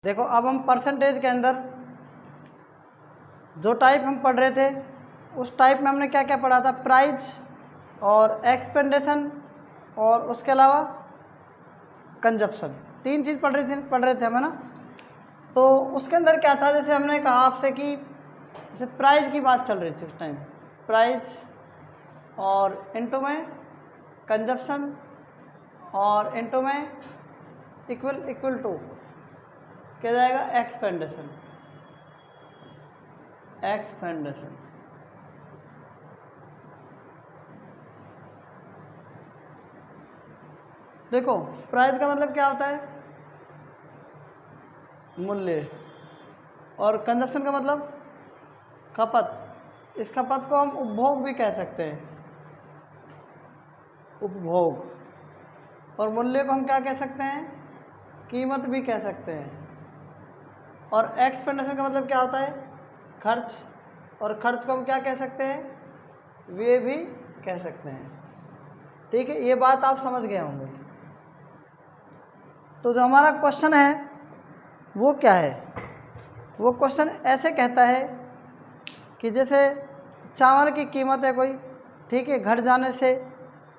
देखो अब हम परसेंटेज के अंदर जो टाइप हम पढ़ रहे थे उस टाइप में हमने क्या क्या पढ़ा था, प्राइस और एक्सपेंडेशन और उसके अलावा कंजप्शन, तीन चीज़ पढ़ रहे थे हम, है ना। तो उसके अंदर क्या था, जैसे हमने कहा आपसे कि जैसे प्राइस की बात चल रही थी उस टाइम, प्राइस और इनटू में कंजप्शन और इनटू में इक्वल टू क्या जाएगा, एक्सपेंडेशन। देखो प्राइस का मतलब क्या होता है, मूल्य, और कंजप्शन का मतलब खपत। इस खपत को हम उपभोग भी कह सकते हैं, उपभोग। और मूल्य को हम क्या कह सकते हैं, कीमत भी कह सकते हैं। और एक्सपेंडेशन का मतलब क्या होता है, खर्च, और खर्च को हम क्या कह सकते हैं, व्यय भी कह सकते हैं। ठीक है, ये बात आप समझ गए होंगे। तो जो हमारा क्वेश्चन है वो क्या है, वो क्वेश्चन ऐसे कहता है कि जैसे चावल की कीमत है कोई, ठीक है, घट जाने से,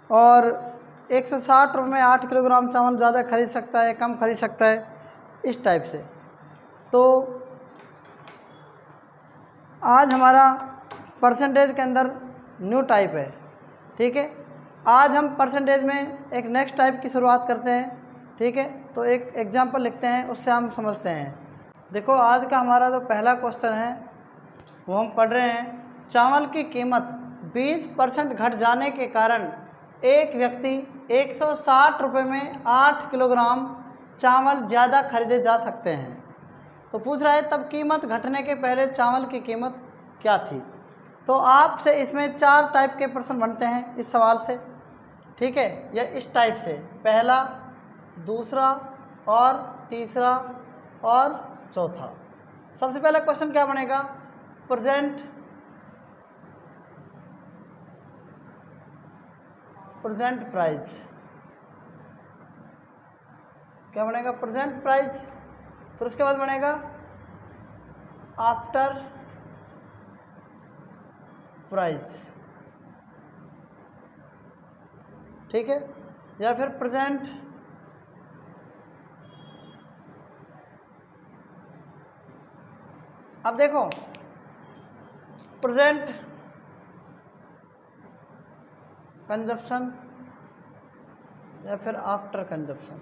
और 160 रुपये में 8 किलोग्राम चावल ज़्यादा खरीद सकता है, कम खरीद सकता है, इस टाइप से। तो आज हमारा परसेंटेज के अंदर न्यू टाइप है, ठीक है। आज हम परसेंटेज में एक नेक्स्ट टाइप की शुरुआत करते हैं, ठीक है। तो एक एग्जांपल लिखते हैं, उससे हम समझते हैं। देखो आज का हमारा जो पहला क्वेश्चन है वो हम पढ़ रहे हैं, चावल की कीमत 20% घट जाने के कारण एक व्यक्ति 160 रुपये में 8 किलोग्राम चावल ज़्यादा खरीदे जा सकते हैं। तो पूछ रहा है तब कीमत घटने के पहले चावल की कीमत क्या थी। तो आपसे इसमें 4 टाइप के प्रश्न बनते हैं इस सवाल से, ठीक है, या इस टाइप से, पहला, दूसरा और तीसरा और चौथा। सबसे पहला क्वेश्चन क्या बनेगा, प्रेजेंट प्राइस। क्या बनेगा, प्रेजेंट प्राइस। फिर उसके बाद बनेगा आफ्टर प्राइस, ठीक है, या फिर प्रेजेंट अब देखो प्रेजेंट कंजप्शन या फिर आफ्टर कंजप्शन।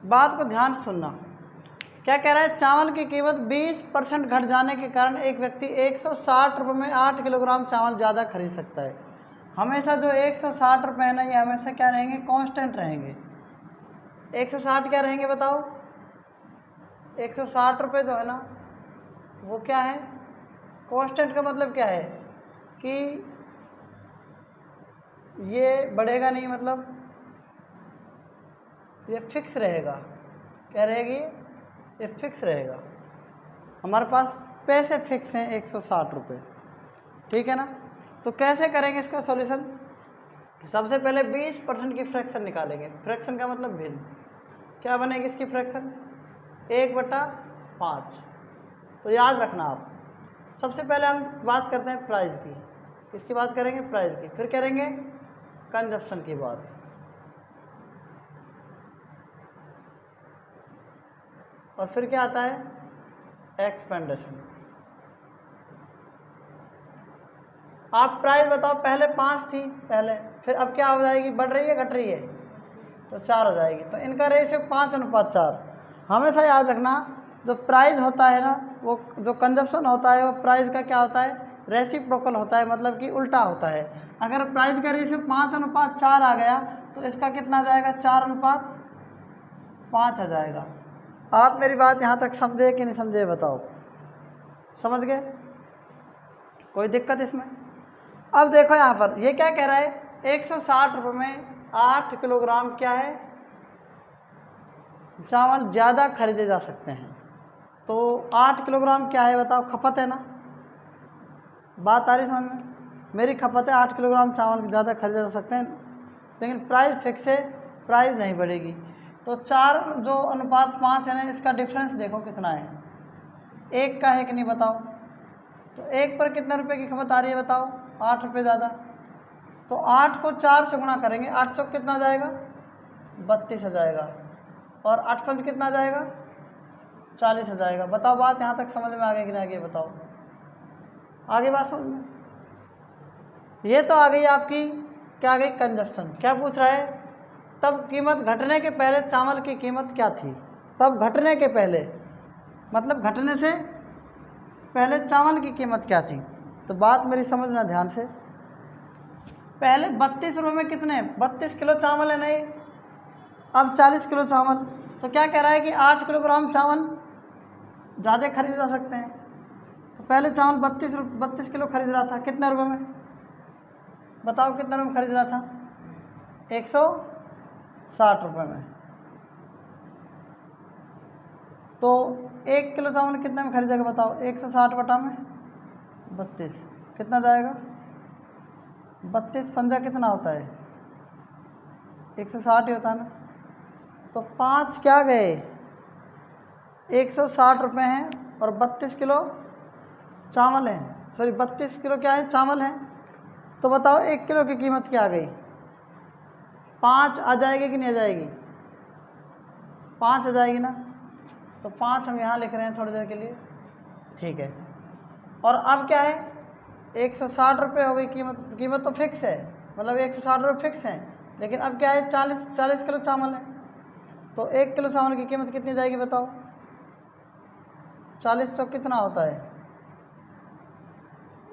बात को ध्यान से सुनना, क्या कह रहा है, चावल की कीमत 20% घट जाने के कारण एक व्यक्ति 160 रुपये में 8 किलोग्राम चावल ज़्यादा खरीद सकता है। हमेशा जो 160 रुपये है ना, ये हमेशा क्या रहेंगे, कांस्टेंट रहेंगे। 160 क्या रहेंगे बताओ, 160 रुपये जो है ना वो क्या है, कांस्टेंट का मतलब क्या है कि ये बढ़ेगा नहीं, मतलब ये फिक्स रहेगा। क्या रहेगी, ये फिक्स रहेगा। हमारे पास पैसे फिक्स हैं 160 रुपये, ठीक है ना। तो कैसे करेंगे इसका सॉल्यूशन, सबसे पहले 20% की फ्रैक्शन निकालेंगे। फ्रैक्शन का मतलब भिन्न। क्या बनेगी इसकी फ्रैक्शन, 1/5। तो याद रखना आप, सबसे पहले हम बात करते हैं प्राइस की, किसकी बात करेंगे, प्राइस की, फिर करेंगे कंजप्शन की बात, और फिर क्या आता है, एक्सपेंडेशन। आप प्राइस बताओ, पहले 5 थी पहले, फिर अब क्या हो जाएगी, बढ़ रही है घट रही है, तो 4 हो जाएगी। तो इनका रेशियो 5:4। हमेशा याद रखना, जो प्राइस होता है ना, वो जो कंजप्शन होता है वो प्राइस का क्या होता है, रेसिप्रोकल होता है, मतलब कि उल्टा होता है। अगर प्राइस का रेशियो 5:4 आ गया तो इसका कितना आ जाएगा, 4:5 आ जाएगा। आप मेरी बात यहाँ तक समझे कि नहीं समझे बताओ, समझ गए, कोई दिक्कत इसमें। अब देखो यहाँ पर ये क्या कह रहा है, 160 रुपये में 8 किलोग्राम क्या है, चावल ज़्यादा खरीदे जा सकते हैं। तो 8 किलोग्राम क्या है बताओ, खपत है ना, बात आ रही समझ में। मेरी खपत है 8 किलोग्राम चावल ज़्यादा खरीदा जा सकते हैं, लेकिन प्राइस फिक्स है, प्राइस नहीं बढ़ेगी। तो 4 जो अनुपात 5 है ना, इसका डिफरेंस देखो कितना है, 1 का है कि नहीं बताओ। तो 1 पर कितने रुपए की खपत आ रही है बताओ, 8 रुपये ज़्यादा। तो 8 को 4 से गुणा करेंगे, 800 कितना जाएगा, 32 आ जाएगा, और 8 पंच कितना जाएगा, 40 आ जाएगा। बताओ बात यहाँ तक समझ में आ गई कि नहीं, आगे बताओ, आगे बात समझ में। ये तो आ गई आपकी, क्या आ गई, कंजप्शन। क्या पूछ रहा है, तब कीमत घटने के पहले चावल की कीमत क्या थी। तब घटने के पहले मतलब घटने से पहले चावल की कीमत क्या थी। तो बात मेरी समझना ध्यान से। पहले 32 रुपये में कितने, 32 किलो चावल है नहीं, अब 40 किलो चावल। तो क्या कह रहा है कि 8 किलोग्राम चावल ज़्यादा खरीद जा सकते हैं। तो पहले चावल 32 किलो खरीद रहा था, कितने रुपये में बताओ, कितने रुपये में खरीद रहा था, 160 रुपये में। तो 1 किलो चावल कितने में खरीदेगा बताओ, 160 बटा में 32 कितना जाएगा, 32 पंजा कितना होता है, 160 ही होता है ना। तो 5 क्या गए, 160 रुपये हैं, और 32 किलो चावल हैं, सॉरी 32 किलो क्या है, चावल हैं। तो बताओ 1 किलो की कीमत क्या आ गई, 5 आ जाएगी कि नहीं आ जाएगी, 5 आ जाएगी ना। तो 5 हम यहाँ लिख रहे हैं थोड़ी देर के लिए, ठीक है। और अब क्या है, 160 रुपये हो गई कीमत, कीमत तो फिक्स है, मतलब 160 रुपये फिक्स है, लेकिन अब क्या है, 40 किलो चावल है। तो 1 किलो चावल की कीमत कितनी जाएगी बताओ, 40 चौक कितना होता है,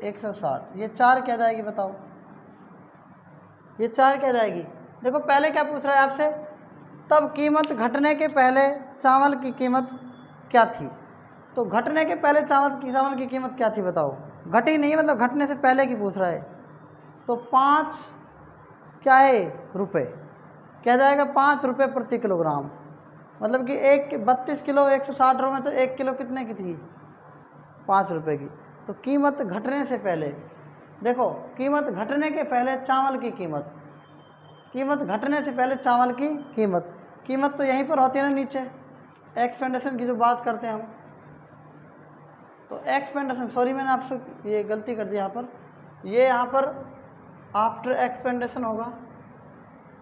160। ये 4 क्या जाएगी बताओ, ये 4 क्या जाएगी। देखो पहले क्या पूछ रहा है आपसे, तब कीमत घटने के पहले चावल की कीमत क्या थी। तो घटने के पहले चावल की कीमत क्या थी बताओ, घटी नहीं, मतलब घटने से पहले की पूछ रहा है। तो 5 क्या है रुपये, क्या जाएगा, 5 रुपये प्रति किलोग्राम। मतलब कि 32 किलो 160 रुपये में, तो 1 किलो कितने की थी, 5 रुपये की। तो कीमत घटने से पहले, देखो कीमत घटने के पहले चावल की कीमत, कीमत घटने से पहले चावल की कीमत, कीमत तो यहीं पर होती है ना नीचे, एक्सपेंडेशन की जो बात करते हैं हम। तो एक्सपेंडेशन, सॉरी मैंने आपसे ये गलती कर दी यहाँ पर, ये यहाँ पर आफ्टर एक्सपेंडेशन होगा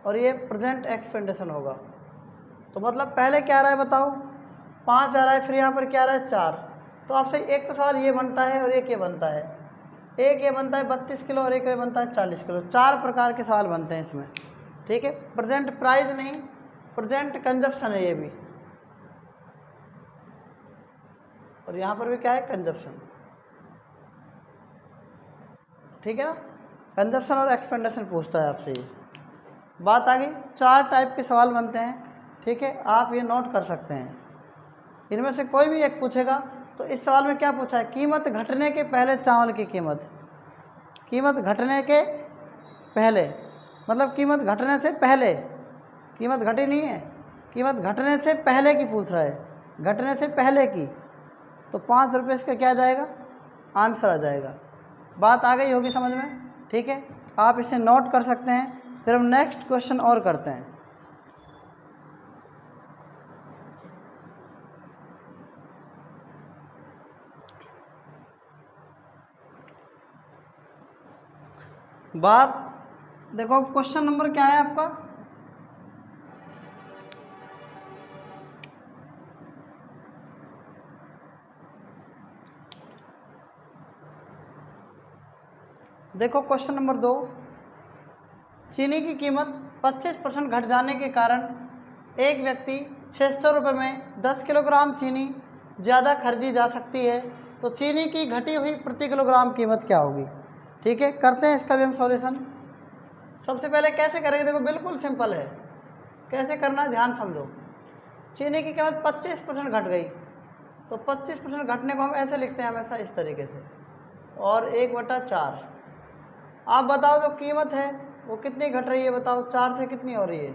और ये प्रेजेंट एक्सपेंडेशन होगा। तो मतलब पहले क्या आ रहा है बताओ, 5 आ रहा है, फिर यहाँ पर क्या आ रहा है, 4। तो आपसे एक तो सवाल ये बनता है और एक ये बनता है, एक ये बनता है 32 किलो और एक ये बनता है 40 किलो। 4 प्रकार के सवाल बनते हैं इसमें, ठीक है। प्रेजेंट प्राइस नहीं, प्रेजेंट कंजप्शन है ये भी, और यहाँ पर भी क्या है, कंजप्शन, ठीक है ना। कंजप्शन और एक्सपेंडेशन पूछता है आपसे, ये बात आ गई। 4 टाइप के सवाल बनते हैं, ठीक है, आप ये नोट कर सकते हैं। इनमें से कोई भी एक पूछेगा। तो इस सवाल में क्या पूछा है, कीमत घटने के पहले चावल की कीमत, कीमत घटने के पहले, मतलब कीमत घटने से पहले, कीमत घटी नहीं है, कीमत घटने से पहले की पूछ रहा है, घटने से पहले की। तो 5 रुपये इसका क्या जाएगा, आंसर आ जाएगा। बात आ गई होगी समझ में, ठीक है, आप इसे नोट कर सकते हैं। फिर हम नेक्स्ट क्वेश्चन और करते हैं। बात देखो, क्वेश्चन नंबर क्या है आपका, देखो क्वेश्चन नंबर 2, चीनी की कीमत 25% घट जाने के कारण एक व्यक्ति 600 रुपये में 10 किलोग्राम चीनी ज़्यादा खरीदी जा सकती है। तो चीनी की घटी हुई प्रति किलोग्राम कीमत क्या होगी, ठीक है। करते हैं इसका भी हम सॉल्यूशन। सबसे पहले कैसे करेंगे, देखो बिल्कुल सिंपल है, कैसे करना है ध्यान समझो। चीनी की कीमत 25% घट गई, तो 25% घटने को हम ऐसे लिखते हैं हमेशा इस तरीके से, और 1/4। आप बताओ जो कीमत है वो कितनी घट रही है बताओ, 4 से कितनी हो रही है,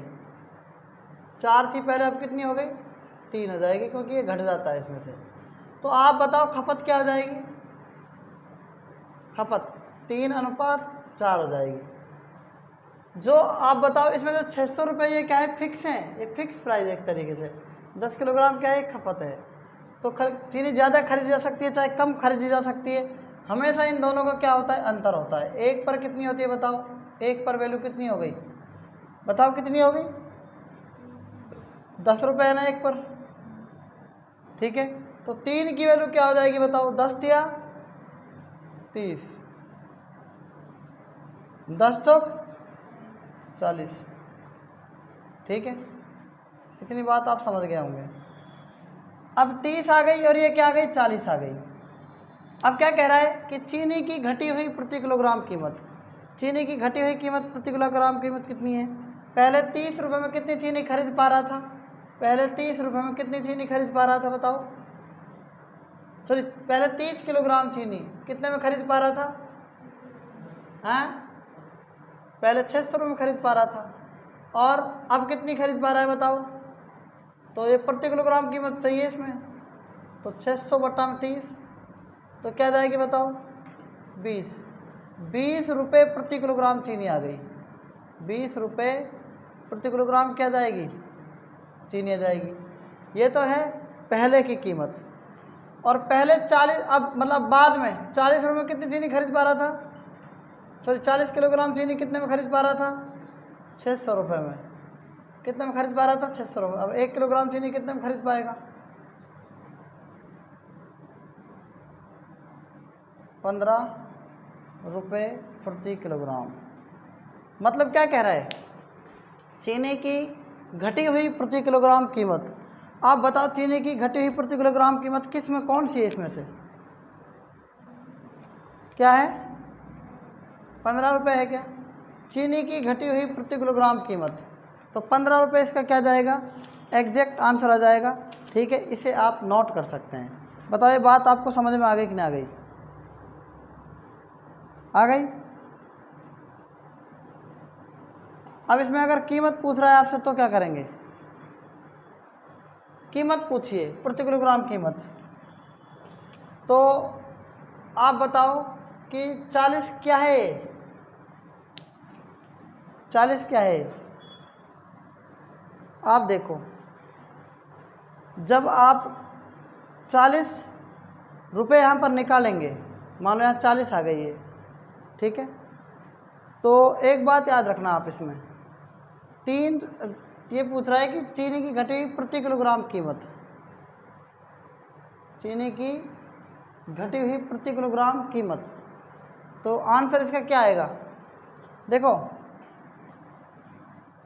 4 थी पहले, अब कितनी हो गई, 3 हो जाएगी, क्योंकि ये घट जाता है इसमें से। तो आप बताओ खपत क्या हो जाएगी, खपत 3:4 हो जाएगी। जो आप बताओ इसमें जो 600 रुपये ये क्या है, फिक्स हैं, ये फिक्स प्राइस है एक तरीके से। 10 किलोग्राम क्या है, खपत है, तो चीनी ज़्यादा खरीदी जा सकती है चाहे कम खरीदी जा सकती है। हमेशा इन दोनों का क्या होता है, अंतर होता है। एक पर कितनी होती है बताओ, एक पर वैल्यू कितनी हो गई, बताओ कितनी हो गई, 10 रुपये है ना एक पर, ठीक है। तो 3 की वैल्यू क्या हो जाएगी बताओ, 10 या 30, 10 चौक 40, ठीक है। इतनी बात आप समझ गए होंगे। अब 30 आ गई और ये क्या आ गई, 40 आ गई। अब क्या कह रहा है कि चीनी की घटी हुई प्रति किलोग्राम कीमत, चीनी की घटी हुई कीमत प्रति किलोग्राम कीमत कितनी है। पहले 30 रुपये में कितनी चीनी खरीद पा रहा था, पहले 30 रुपये में कितनी चीनी खरीद पा रहा था बताओ, सॉरी पहले 30 किलोग्राम चीनी कितने में खरीद पा रहा था, हैं, पहले 600 रुपये में खरीद पा रहा था, और अब कितनी खरीद पा रहा है बताओ। तो ये प्रति किलोग्राम कीमत चाहिए इसमें, तो 600 बटा में 30, तो क्या जाएगी बताओ, 20 रुपये प्रति किलोग्राम चीनी आ गई। 20 रुपये प्रति किलोग्राम क्या जाएगी, चीनी आ जाएगी। ये तो है पहले की कीमत। और पहले 40, अब मतलब बाद में 40 रुपये में कितनी चीनी खरीद पा रहा था, सॉरी 40 किलोग्राम चीनी कितने में खरीद पा रहा था, 600 रुपये में, कितने में खरीद पा रहा था, 600 रुपये। अब 1 किलोग्राम चीनी कितने में खरीद पाएगा, 15 रुपये प्रति किलोग्राम। मतलब क्या कह रहा है, चीनी की घटी हुई प्रति किलोग्राम कीमत। आप बताओ चीनी की घटी हुई प्रति किलोग्राम कीमत किस में, कौन सी है इसमें से, क्या है, 15 रुपये है क्या, चीनी की घटी हुई प्रति किलोग्राम कीमत। तो 15 रुपये इसका क्या जाएगा, एग्जैक्ट आंसर आ जाएगा, ठीक है। इसे आप नोट कर सकते हैं। बताओ ये बात आपको समझ में आ गई कि नहीं आ गई, आ गई। अब इसमें अगर कीमत पूछ रहा है आपसे तो क्या करेंगे, कीमत पूछिए, प्रति किलोग्राम कीमत। तो आप बताओ कि 40 क्या है, 40 क्या है। आप देखो जब आप 40 रुपये यहाँ पर निकालेंगे, मान लो यहाँ 40 आ गई है, ठीक है। तो एक बात याद रखना आप इसमें, ये पूछ रहा है कि चीनी की घटी हुई प्रति किलोग्राम कीमत, चीनी की घटी हुई प्रति किलोग्राम कीमत। तो आंसर इसका क्या आएगा, देखो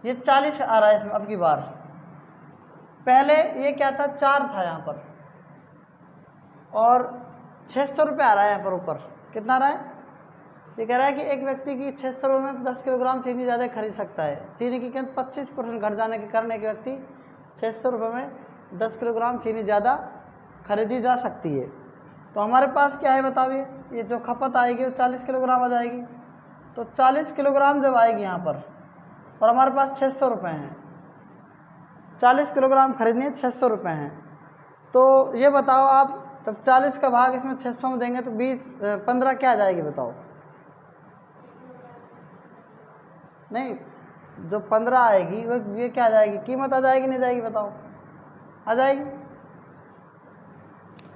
ये 40 आ रहा है इसमें अब की बार, पहले ये क्या था, 4 था यहाँ पर, और 600 रुपये आ रहा है यहाँ पर ऊपर, कितना आ रहा है, ये कह रहा है कि एक व्यक्ति की 600 रुपये में 10 किलोग्राम चीनी ज़्यादा खरीद सकता है। चीनी की कीमत 25% घट जाने के कारण एक व्यक्ति 600 रुपये में 10 किलोग्राम चीनी ज़्यादा खरीदी जा सकती है। तो हमारे पास क्या है बताइए, ये जो खपत आएगी वो 40 किलोग्राम आ जाएगी। तो 40 किलोग्राम जब आएगी यहाँ पर, और हमारे पास 600 रुपये हैं, 40 किलोग्राम खरीदने 600 रुपये हैं, तो ये बताओ आप, तब 40 का भाग इसमें 600 में देंगे तो 15 क्या आ जाएगी बताओ, नहीं जो 15 आएगी वो ये क्या आ जाएगी, कीमत आ जाएगी नहीं जाएगी बताओ, आ जाएगी।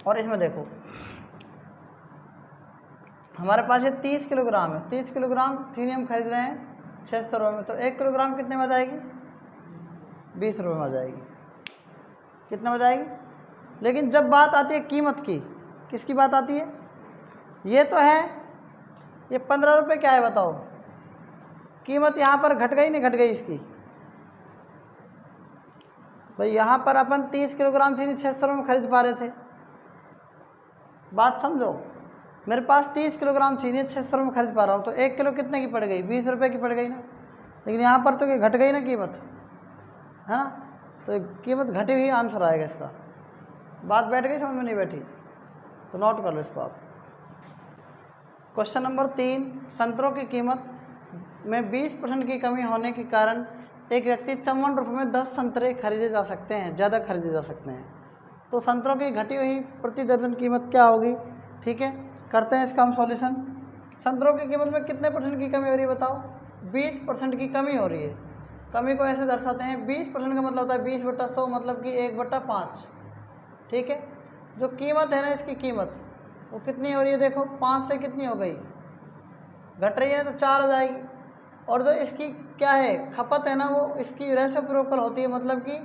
और इसमें देखो हमारे पास ये 30 किलोग्राम है, 30 किलोग्राम चीनी हम खरीद रहे हैं 600 रुपये में, तो 1 किलोग्राम कितने में आ जाएगी, 20 रुपये में आ जाएगी, कितने में आ जाएगी। लेकिन जब बात आती है कीमत की, किसकी बात आती है, ये तो है ये 15 रुपये क्या है बताओ, कीमत यहाँ पर घट गई नहीं घट गई इसकी, भाई यहाँ पर अपन 30 किलोग्राम चीनी 600 रुपये में खरीद पा रहे थे, बात समझो, मेरे पास 30 किलोग्राम चीनी 600 रुपये में खरीद पा रहा हूँ, तो 1 किलो कितने की पड़ गई, 20 रुपये की पड़ गई ना। लेकिन यहाँ पर तो ये घट गई ना कीमत, है ना, तो कीमत घटी हुई आंसर आएगा इसका। बात बैठ गई, समझ में नहीं बैठी तो नोट कर लो इसको आप। क्वेश्चन नंबर 3, संतरों की कीमत में 20% की कमी होने के कारण एक व्यक्ति 54 रुपये में 10 संतरे खरीदे जा सकते हैं, ज़्यादा खरीदे जा सकते हैं। तो संतरों की घटी हुई प्रति दर्जन कीमत क्या होगी, ठीक है। करते हैं इसका हम सॉल्यूशन। संतरों की कीमत में कितने परसेंट की कमी हो रही है बताओ? 20% की कमी हो रही है। कमी को ऐसे दर्शाते हैं, 20% का मतलब होता है 20/100, मतलब कि 1/5। ठीक है, जो कीमत है ना इसकी कीमत वो कितनी हो रही है? देखो 5 से कितनी हो गई, घट रही है तो 4 हो जाएगी। और जो इसकी क्या है खपत है ना, वो इसकी रेसिप्रोकल होती है, मतलब कि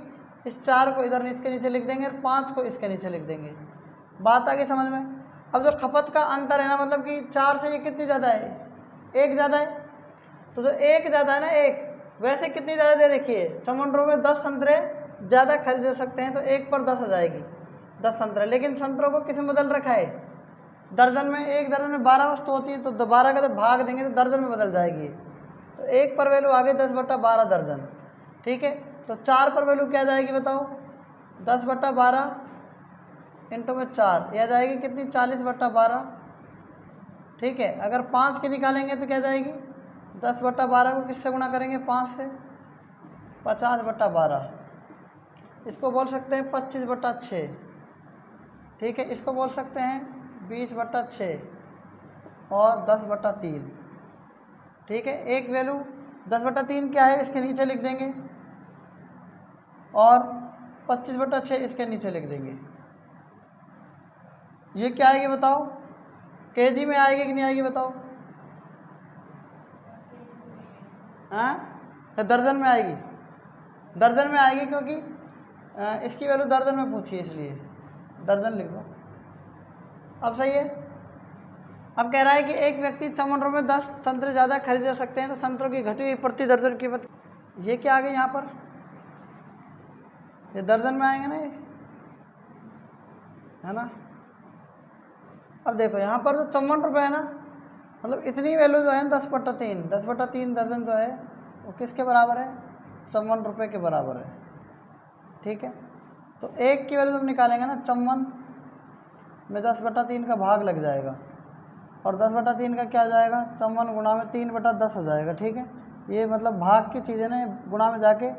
इस 4 को इधर इसके नीचे लिख देंगे और 5 को इसके नीचे लिख देंगे। बात आ गई समझ में? अब जो खपत का अंतर है ना, मतलब कि 4 से ये कितनी ज़्यादा है? 1 ज़्यादा है। तो जो 1 ज़्यादा है ना, 1 वैसे कितनी ज़्यादा दे रखी है? समंदरों में 10 संतरे ज़्यादा खरीदे सकते हैं, तो 1 पर 10 आ जाएगी, 10 संतरे। लेकिन संतरों को किस में बदल रखा है? दर्जन में। 1 दर्जन में 12 वस्तु होती है, तो 12 का तो भाग देंगे तो दर्जन में बदल जाएगी। तो 1 पर वैल्यू आ गई 10/12 दर्जन। ठीक है, तो 4 पर वैल्यू क्या जाएगी बताओ? 10/12 इंटू में 4, यह जाएगी कितनी? 40/12। ठीक है, अगर 5 की निकालेंगे तो क्या जाएगी? 10/12 को किससे गुणा करेंगे? 5 से, 50/12। इसको बोल सकते हैं 25/6। ठीक है, इसको बोल सकते हैं 20/6 और 10/3। ठीक है, एक वैल्यू 10/3 क्या है इसके नीचे लिख देंगे और 25/6 इसके नीचे लिख देंगे। ये क्या आएगी बताओ? केजी में आएगी कि नहीं आएगी बताओ? हाँ, दर्जन में आएगी। दर्जन में आएगी क्योंकि इसकी वैल्यू दर्जन में पूछी है, इसलिए दर्जन लिख दो। अब सही है। अब कह रहा है कि एक व्यक्ति समंदरों में 10 संतरे ज़्यादा खरीद सकते हैं, तो संतरों की घटी हुई प्रति दर्जन कीमत, ये क्या आ गई यहाँ पर? ये दर्जन में आएंगे ना, ये है ना। अब देखो यहाँ पर जो 54 रुपये है ना, मतलब इतनी वैल्यू जो है 10/3, 10/3 दर्जन जो है वो किसके बराबर है? 54 रुपये के बराबर है। ठीक है, तो 1 की वैल्यू जब निकालेंगे ना, 54 में 10/3 का भाग लग जाएगा, और 10/3 का क्या जाएगा? 54 गुणा में 3/10 हो जाएगा। ठीक है, ये मतलब भाग की चीज़ें ना गुणा में जाके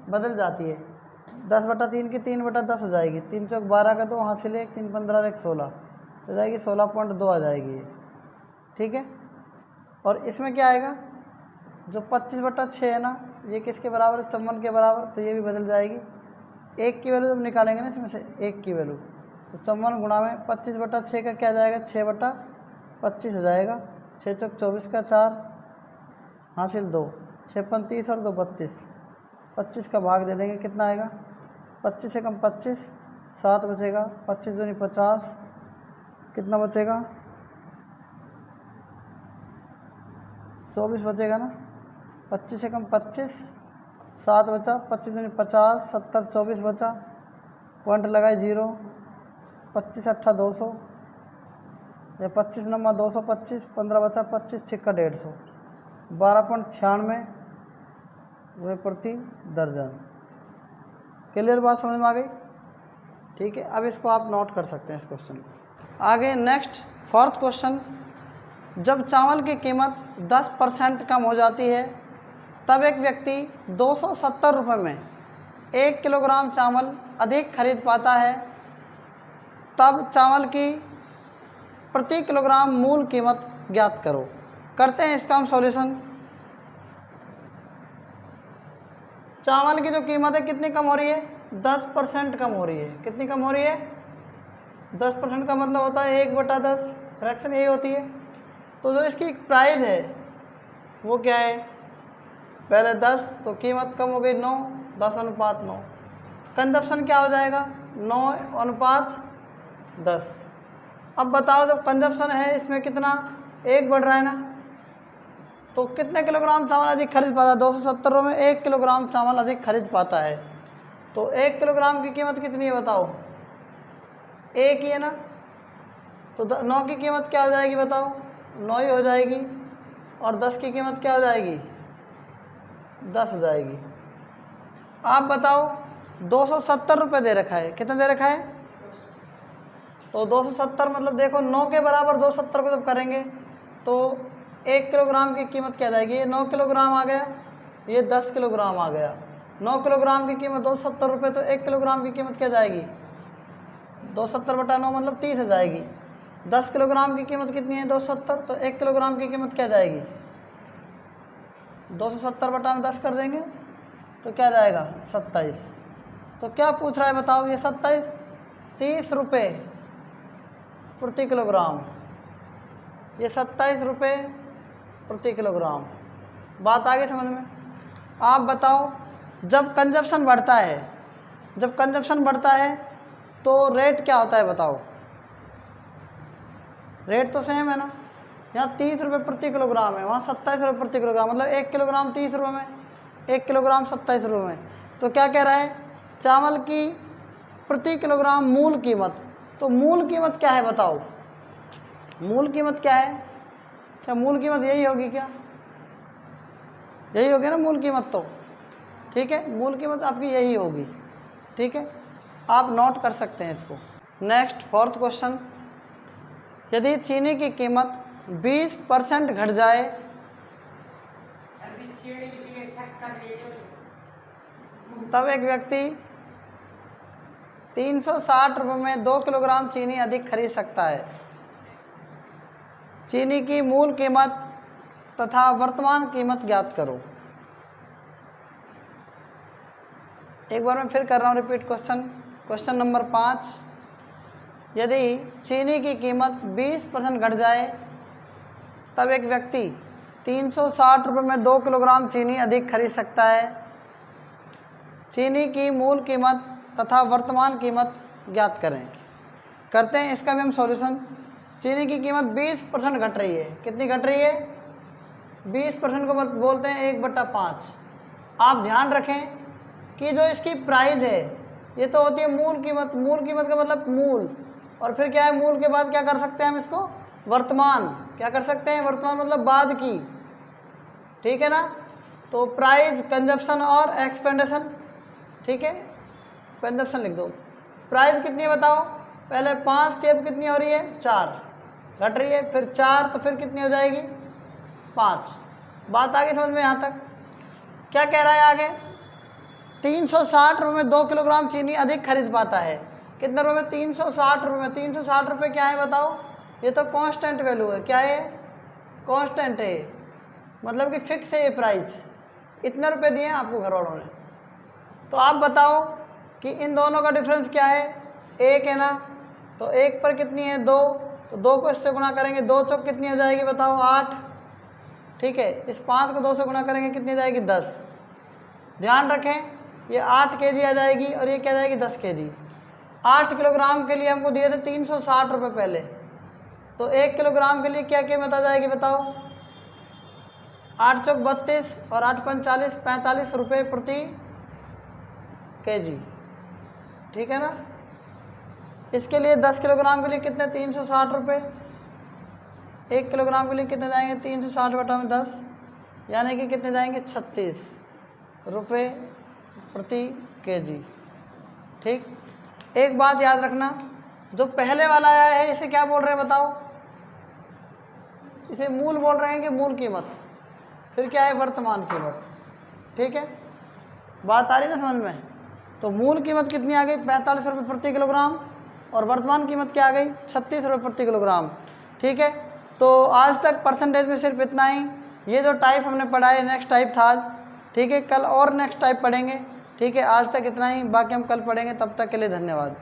बदल जाती है। 10/3 की 3/10 हो जाएगी, 3 चौक 12 का 2 हासिल 1, 3 15 और 1 16 हो जाएगी, 16.2 आ जाएगी ये। ठीक है, और इसमें क्या आएगा? जो 25/6 है ना, ये किसके बराबर है? 54 के बराबर, तो ये भी बदल जाएगी। 1 की वैल्यू जब निकालेंगे ना इसमें से 1 की वैल्यू, तो 54 गुणा में 25/6 का क्या जाएगा? 6/25 हो जाएगा। 6 चौक 24 का 4 हासिल 2, 6 35 और 2 32, 25 का भाग दे देंगे, कितना आएगा? 25 से कम 25, 7 बचेगा। 25 दूनी 50, कितना बचेगा? 24 बचेगा ना। 25 से कम 25, 7 बचा। 25 दूनी 50, 70, 24 बचा, पॉइंट लगाए 0। 25 8 200, या 25 नंबर 225, 15 बचा, 25 6 150, 12.96 रुपये प्रति दर्जन। क्लियर बात समझ में आ गई? ठीक है, अब इसको आप नोट कर सकते हैं इस क्वेश्चन को। आगे नेक्स्ट 4th क्वेश्चन, जब चावल की कीमत 10% कम हो जाती है तब एक व्यक्ति 270 रुपये में 1 किलोग्राम चावल अधिक खरीद पाता है, तब चावल की प्रति किलोग्राम मूल कीमत ज्ञात करो। करते हैं इसका हम सॉल्यूशन। चावल की जो कीमत है कितनी कम हो रही है? 10% कम हो रही है। कितनी कम हो रही है? 10% का मतलब होता है 1/10, फ्रैक्शन यही होती है। तो जो इसकी प्राइस है वो क्या है? पहले 10, तो कीमत कम हो गई 9, 10:9। कंजप्शन क्या हो जाएगा? 9:10। अब बताओ, जब कंजप्शन है इसमें कितना 1 बढ़ रहा है ना, तो कितने किलोग्राम चावल अधिक खरीद पाता है? 270 रुपये में 1 किलोग्राम चावल अधिक खरीद पाता है। तो 1 किलोग्राम की कीमत कितनी है बताओ? 1 ही है ना, तो 9 की कीमत क्या हो जाएगी बताओ? 9 ही हो जाएगी। और 10 की कीमत क्या हो जाएगी? 10 हो जाएगी। आप बताओ, 270 रुपये दे रखा है, कितना दे रखा है? तो 270 मतलब देखो 9 के बराबर 270 को जब करेंगे तो 1 किलोग्राम की कीमत क्या जाएगी? ये 9 किलोग्राम आ गया, ये 10 किलोग्राम आ गया। 9 किलोग्राम की कीमत 270 रुपये, तो 1 किलोग्राम की कीमत क्या जाएगी? 270/9 मतलब 30 हो जाएगी। 10 किलोग्राम की कीमत कितनी है 270, तो 1 किलोग्राम की कीमत क्या जाएगी 270 बटा में 10 कर देंगे तो क्या जाएगा 27। तो क्या पूछ रहा है बताओ ये 27, 30 रुपये प्रति किलोग्राम, ये 27 रुपये प्रति किलोग्राम। बात आगे समझ में। आप बताओ जब कंजप्शन बढ़ता है, जब कंजप्शन बढ़ता है तो रेट क्या होता है बताओ। रेट तो सेम है ना, यहाँ 30 रुपये प्रति किलोग्राम है, वहाँ 27 रुपये प्रति किलोग्राम, मतलब 1 किलोग्राम 30 रुपये में, 1 किलोग्राम 27 रुपये में। तो क्या कह रहा है चावल की प्रति किलोग्राम मूल कीमत, तो मूल कीमत क्या है बताओ, मूल कीमत क्या है, क्या मूल कीमत यही होगी क्या, यही होगी ना मूल कीमत तो, ठीक है, मूल कीमत आपकी यही होगी, ठीक है, आप नोट कर सकते हैं इसको। नेक्स्ट 4th क्वेश्चन, यदि चीनी की कीमत 20% घट जाए, तब एक व्यक्ति 360 रुपये में 2 किलोग्राम चीनी अधिक खरीद सकता है। चीनी की मूल कीमत तथा वर्तमान कीमत ज्ञात करो। एक बार मैं फिर कर रहा हूँ रिपीट क्वेश्चन। क्वेश्चन नंबर 5, यदि चीनी की कीमत 20% घट जाए, तब एक व्यक्ति 360 रुपये में 2 किलोग्राम चीनी अधिक खरीद सकता है। चीनी की मूल कीमत तथा वर्तमान कीमत ज्ञात करें। करते हैं इसका भी हम सॉल्यूशन। चीनी की कीमत 20% घट रही है, कितनी घट रही है 20% को बोलते हैं 1/5। आप ध्यान रखें कि जो इसकी प्राइस है ये तो होती है मूल कीमत, मूल कीमत का मतलब मूल, और फिर क्या है मूल के बाद क्या कर सकते हैं हम इसको वर्तमान, क्या कर सकते हैं वर्तमान मतलब बाद की, ठीक है ना। तो प्राइस, कंजप्शन और एक्सपेंडेशन, ठीक है, कंजप्शन लिख दो। प्राइस कितनी है बताओ, पहले 5 चेप कितनी हो रही है 4 घट रही है, फिर 4 तो फिर कितनी हो जाएगी 5। बात आगे समझ में यहाँ तक। क्या कह रहा है आगे, 360 रुपये में 2 किलोग्राम चीनी अधिक खरीद पाता है। कितने रुपये में 360 रुपये में, 360 रुपये क्या है बताओ, ये तो कांस्टेंट वैल्यू है, क्या है कांस्टेंट है, मतलब कि फिक्स है ये प्राइस, इतने रुपए दिए हैं आपको घर वालों ने। तो आप बताओ कि इन दोनों का डिफरेंस क्या है, 1 है ना, तो 1 पर कितनी है 2, तो 2 को इससे गुणा करेंगे, 2 चौक कितनी हो जाएगी बताओ 8, ठीक है, इस 5 को 2 से गुणा करेंगे कितनी आ जाएगी 10। ध्यान रखें ये 8 kg आ जाएगी और ये क्या जाएगी 10 kg। 8 किलोग्राम के लिए हमको दिए थे 360 रुपये पहले, तो 1 किलोग्राम के लिए क्या कीमत आ जाएगी बताओ, 8 चौक 32 और 8 पंच 40, 45 रुपये प्रति kg, ठीक है ना। इसके लिए 10 किलोग्राम के लिए कितने 360 रुपये, 1 किलोग्राम के लिए कितने जाएंगे 360 बटा में 10, यानी कि कितने जाएंगे 36 रुपये प्रति kg, ठीक। एक बात याद रखना, जो पहले वाला आया है इसे क्या बोल रहे हैं बताओ, इसे मूल बोल रहे हैं कि मूल कीमत, फिर क्या है वर्तमान कीमत, ठीक है। बात आ रही ना समझ में। तो मूल कीमत कितनी आ गई 45 रुपये प्रति किलोग्राम और वर्तमान कीमत क्या आ गई 36 रुपये प्रति किलोग्राम, ठीक है। तो आज तक परसेंटेज में सिर्फ इतना ही। ये जो टाइप हमने पढ़ा है नेक्स्ट टाइप था आज, ठीक है, कल और नेक्स्ट टाइप पढ़ेंगे, ठीक है। आज तक इतना ही, बाकी हम कल पढ़ेंगे, तब तक के लिए धन्यवाद।